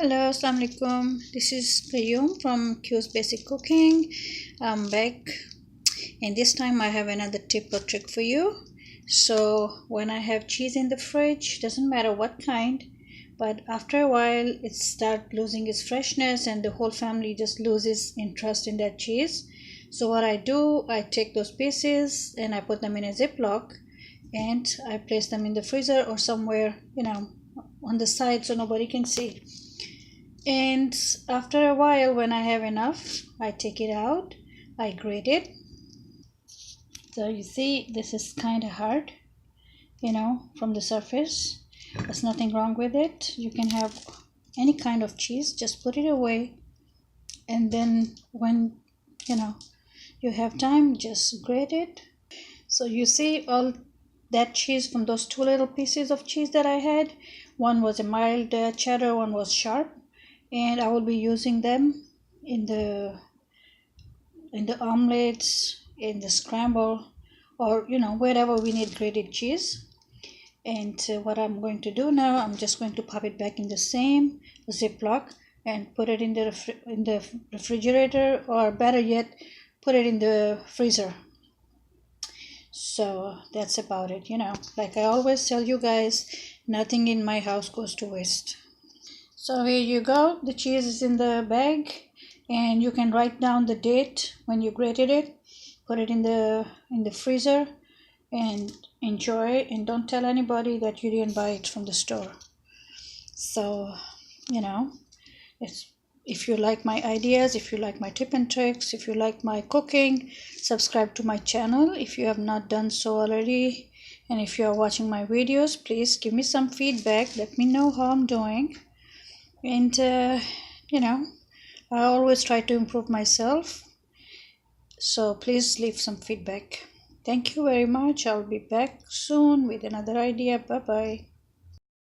Hello, Assalamu alaikum. This is Qayyum from Q's Basic Cooking. I'm back, and this time I have another tip or trick for you. So when I have cheese in the fridge, doesn't matter what kind, but after a while it starts losing its freshness and the whole family just loses interest in that cheese. So what I do, I take those pieces and I put them in a Ziploc and I place them in the freezer or somewhere, on the side so nobody can see. And after a while, when I have enough, I take it out, I grate it. So you see, this is kind of hard, from the surface. There's nothing wrong with it. You can have any kind of cheese, just put it away. And then when, you have time, just grate it. So you see all that cheese from those two little pieces of cheese that I had. One was a mild cheddar, one was sharp. And I will be using them in the omelets, in the scramble, or wherever we need grated cheese. And what I'm going to do now, I'm just going to pop it back in the same Ziploc and put it in the refrigerator, or better yet, put it in the freezer. So that's about it. Like I always tell you guys, nothing in my house goes to waste. So here you go, the cheese is in the bag, and you can write down the date when you grated it, put it in the freezer, and enjoy, and don't tell anybody that you didn't buy it from the store. So, if you like my ideas, if you like my tip and tricks, if you like my cooking, subscribe to my channel if you have not done so already. And if you are watching my videos, please give me some feedback, let me know how I'm doing. And I always try to improve myself, so please leave some feedback. Thank you very much. I'll be back soon with another idea. Bye bye.